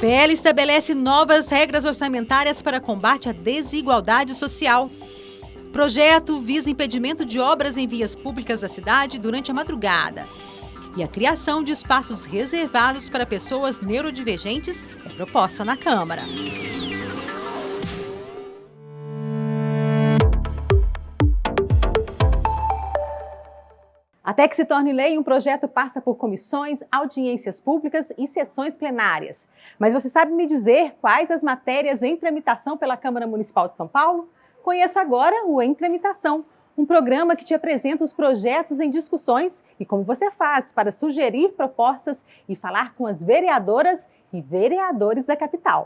PL estabelece novas regras orçamentárias para combate à desigualdade social. Projeto visa impedimento de obras em vias públicas da cidade durante a madrugada. E a criação de espaços reservados para pessoas neurodivergentes é proposta na Câmara. Até que se torne lei, um projeto passa por comissões, audiências públicas e sessões plenárias. Mas você sabe me dizer quais as matérias em tramitação pela Câmara Municipal de São Paulo? Conheça agora o Em Tramitação, um programa que te apresenta os projetos em discussões e como você faz para sugerir propostas e falar com as vereadoras e vereadores da capital.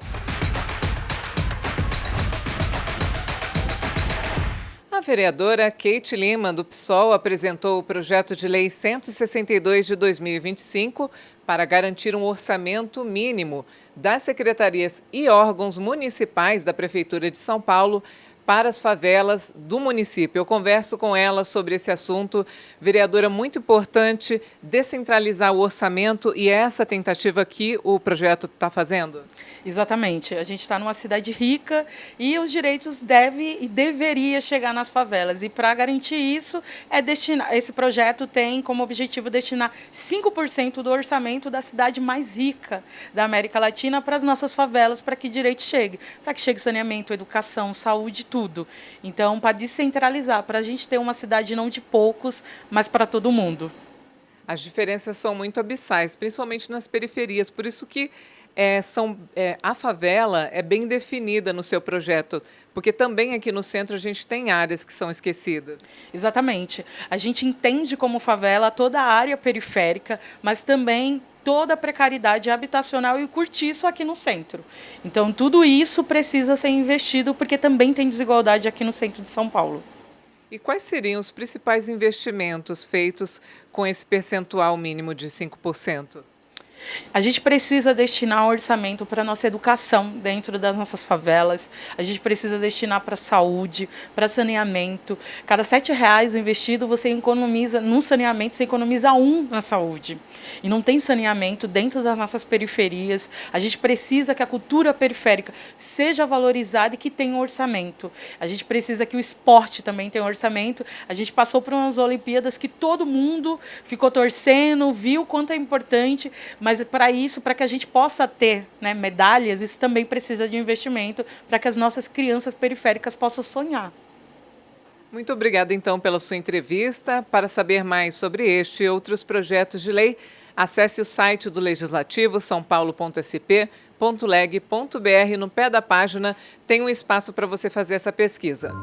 A vereadora Keiti Lima, do PSOL, apresentou o projeto de lei 162 de 2025 para garantir um orçamento mínimo das secretarias e órgãos municipais da Prefeitura de São Paulo para as favelas do município. Eu converso com ela sobre esse assunto. Vereadora, muito importante descentralizar o orçamento e é essa tentativa que o projeto está fazendo? Exatamente. A gente está numa cidade rica e os direitos devem e deveria chegar nas favelas. E para garantir isso, esse projeto tem como objetivo destinar 5% do orçamento da cidade mais rica da América Latina para as nossas favelas, para que direito chegue. Para que chegue saneamento, educação, saúde, tudo. Então, para descentralizar, para a gente ter uma cidade não de poucos, mas para todo mundo. As diferenças são muito abissais, principalmente nas periferias, por isso que a favela é bem definida no seu projeto, porque também aqui no centro a gente tem áreas que são esquecidas. Exatamente. A gente entende como favela toda a área periférica, mas também toda a precariedade habitacional e o cortiço aqui no centro. Então, tudo isso precisa ser investido, porque também tem desigualdade aqui no centro de São Paulo. E quais seriam os principais investimentos feitos com esse percentual mínimo de 5%? A gente precisa destinar um orçamento para a nossa educação dentro das nossas favelas. A gente precisa destinar para a saúde, para saneamento. Cada R$7 investido, você economiza no saneamento, você economiza 1 na saúde. E não tem saneamento dentro das nossas periferias. A gente precisa que a cultura periférica seja valorizada e que tenha um orçamento. A gente precisa que o esporte também tenha um orçamento. A gente passou por umas Olimpíadas que todo mundo ficou torcendo, viu o quanto é importante, mas para isso, para que a gente possa ter, né, medalhas, isso também precisa de investimento para que as nossas crianças periféricas possam sonhar. Muito obrigada, então, pela sua entrevista. Para saber mais sobre este e outros projetos de lei, acesse o site do Legislativo, sãopaulo.sp.leg.br. No pé da página tem um espaço para você fazer essa pesquisa.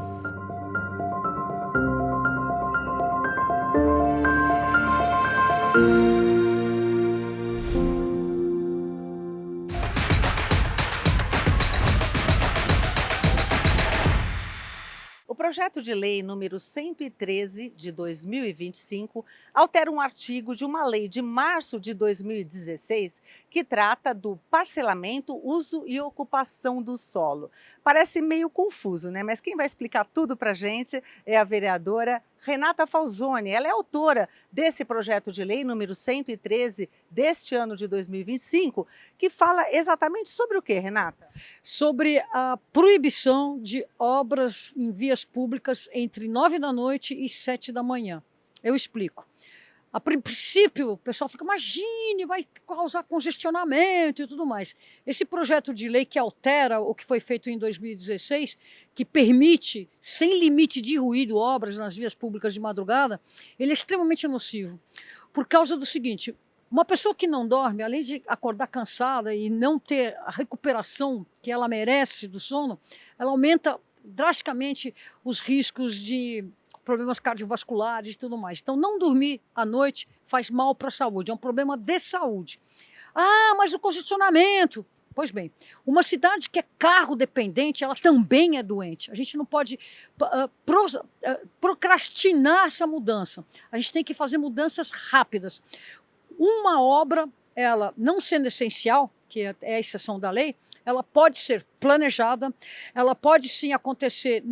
O projeto de lei número 113 de 2025 altera um artigo de uma lei de março de 2016 que trata do parcelamento, uso e ocupação do solo. Parece meio confuso, né? Mas quem vai explicar tudo para a gente é a vereadora Renata Falzoni. Ela é autora desse projeto de lei número 113 deste ano de 2025, que fala exatamente sobre o quê, Renata? Sobre a proibição de obras em vias públicas entre 9 da noite e 7 da manhã. Eu explico. A princípio, o pessoal fica, imagine, vai causar congestionamento e tudo mais. Esse projeto de lei que altera o que foi feito em 2016, que permite, sem limite de ruído, obras nas vias públicas de madrugada, ele é extremamente nocivo. Por causa do seguinte, uma pessoa que não dorme, além de acordar cansada e não ter a recuperação que ela merece do sono, ela aumenta drasticamente os riscos de problemas cardiovasculares e tudo mais. Então, não dormir à noite faz mal para a saúde, é um problema de saúde. Ah, mas o congestionamento... Pois bem, uma cidade que é carro dependente, ela também é doente. A gente não pode procrastinar essa mudança. A gente tem que fazer mudanças rápidas. Uma obra, ela não sendo essencial, que é a exceção da lei, ela pode ser planejada, ela pode sim acontecer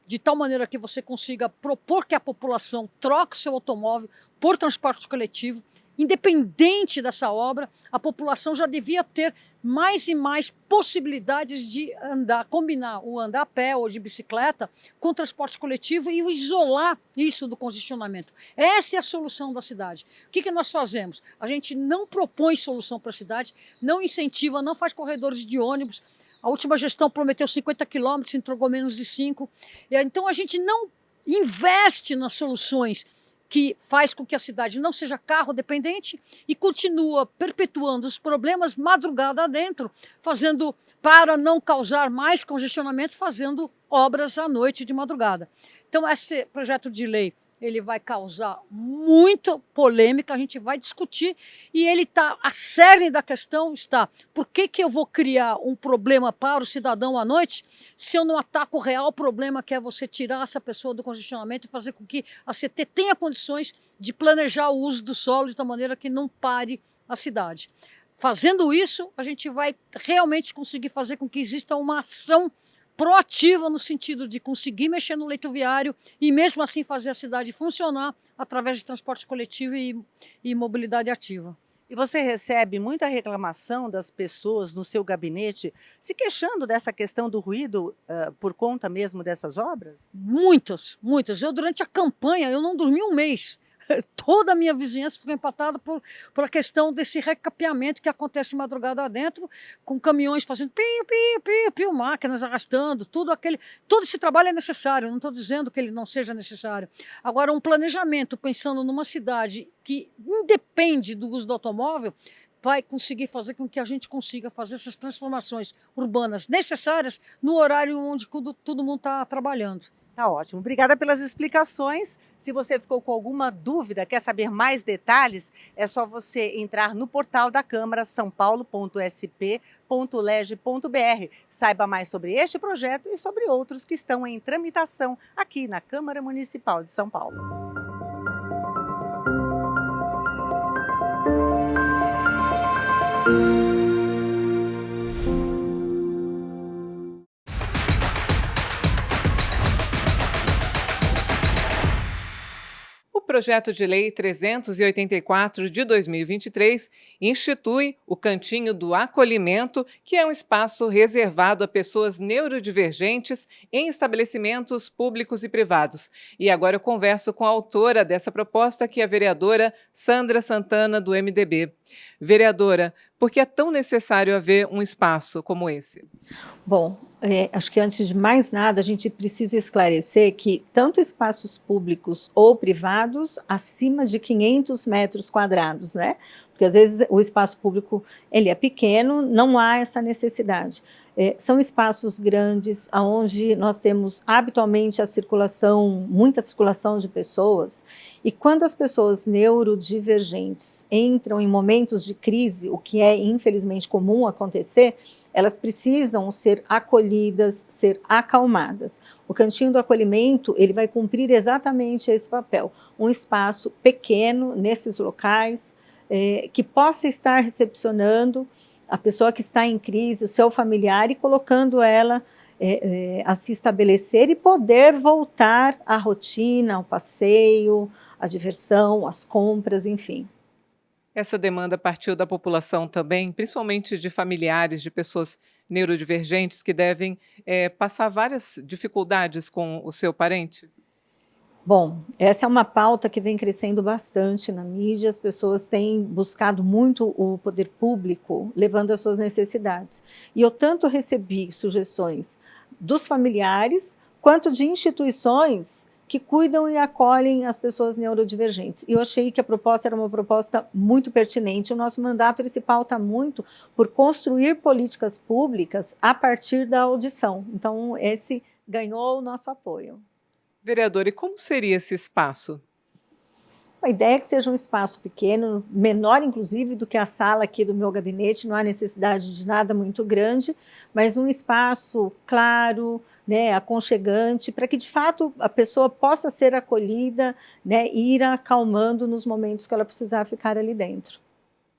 de tal maneira que você consiga propor que a população troque o seu automóvel por transporte coletivo. independente dessa obra, a população já devia ter mais e mais possibilidades de andar, combinar o andar a pé ou de bicicleta com o transporte coletivo e isolar isso do congestionamento. Essa é a solução da cidade. O que nós fazemos? A gente não propõe solução para a cidade, não incentiva, não faz corredores de ônibus. A última gestão prometeu 50 quilômetros, entregou menos de 5. Então a gente não investe nas soluções que faz com que a cidade não seja carro dependente e continua perpetuando os problemas madrugada adentro, fazendo, para não causar mais congestionamento, fazendo obras à noite de madrugada. Então esse projeto de lei, ele vai causar muita polêmica, a gente vai discutir e ele está, a cerne da questão está, por que eu vou criar um problema para o cidadão à noite se eu não ataco o real problema que é você tirar essa pessoa do congestionamento e fazer com que a CT tenha condições de planejar o uso do solo de tal maneira que não pare a cidade. Fazendo isso, a gente vai realmente conseguir fazer com que exista uma ação proativa no sentido de conseguir mexer no leito viário e mesmo assim fazer a cidade funcionar através de transporte coletivo e mobilidade ativa. E você recebe muita reclamação das pessoas no seu gabinete se queixando dessa questão do ruído por conta mesmo dessas obras? Muitas, muitas. Eu durante a campanha eu não dormi um mês. Toda a minha vizinhança ficou empatada por a questão desse recapeamento que acontece madrugada adentro, com caminhões fazendo piu, máquinas arrastando, todo esse trabalho é necessário, não estou dizendo que ele não seja necessário. Agora, um planejamento pensando numa cidade que independe do uso do automóvel, vai conseguir fazer com que a gente consiga fazer essas transformações urbanas necessárias no horário onde todo mundo está trabalhando. Tá ótimo. Obrigada pelas explicações. Se você ficou com alguma dúvida, quer saber mais detalhes, é só você entrar no portal da Câmara, sãopaulo.sp.leg.br. Saiba mais sobre este projeto e sobre outros que estão em tramitação aqui na Câmara Municipal de São Paulo. O projeto de lei 384 de 2023 institui o Cantinho do Acolhimento, que é um espaço reservado a pessoas neurodivergentes em estabelecimentos públicos e privados. E agora eu converso com a autora dessa proposta, que é a vereadora Sandra Santana, do MDB. Vereadora, por que é tão necessário haver um espaço como esse? Bom, acho que antes de mais nada a gente precisa esclarecer que tanto espaços públicos ou privados acima de 500 metros quadrados, né? Porque às vezes o espaço público ele é pequeno, não há essa necessidade. São espaços grandes, onde nós temos habitualmente muita circulação de pessoas, e quando as pessoas neurodivergentes entram em momentos de crise, o que é infelizmente comum acontecer, elas precisam ser acolhidas, ser acalmadas. O Cantinho do Acolhimento, ele vai cumprir exatamente esse papel, um espaço pequeno nesses locais, que possa estar recepcionando a pessoa que está em crise, o seu familiar, e colocando ela a se estabelecer e poder voltar à rotina, ao passeio, à diversão, às compras, enfim. Essa demanda partiu da população também, principalmente de familiares de pessoas neurodivergentes que devem passar várias dificuldades com o seu parente? Bom, essa é uma pauta que vem crescendo bastante na mídia, as pessoas têm buscado muito o poder público, levando as suas necessidades. E eu tanto recebi sugestões dos familiares, quanto de instituições que cuidam e acolhem as pessoas neurodivergentes. E eu achei que a proposta era uma proposta muito pertinente. O nosso mandato ele se pauta muito por construir políticas públicas a partir da audição. Então, esse ganhou o nosso apoio. Vereadora, e como seria esse espaço? A ideia é que seja um espaço pequeno, menor inclusive do que a sala aqui do meu gabinete, não há necessidade de nada muito grande, mas um espaço claro, né, aconchegante, para que de fato a pessoa possa ser acolhida, né, e ir acalmando nos momentos que ela precisar ficar ali dentro.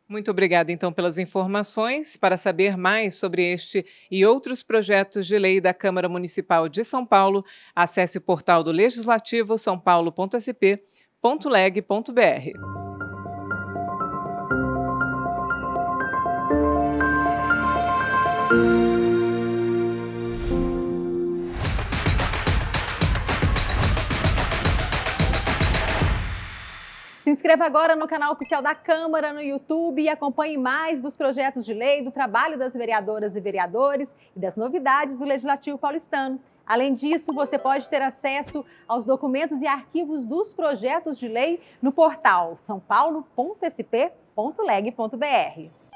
Muito obrigada, então, pelas informações. Para saber mais sobre este e outros projetos de lei da Câmara Municipal de São Paulo, acesse o portal do Legislativo sãopaulo.sp.leg.br. Se inscreva agora no canal oficial da Câmara no YouTube e acompanhe mais dos projetos de lei, do trabalho das vereadoras e vereadores e das novidades do Legislativo paulistano. Além disso, você pode ter acesso aos documentos e arquivos dos projetos de lei no portal sãopaulo.sp.leg.br.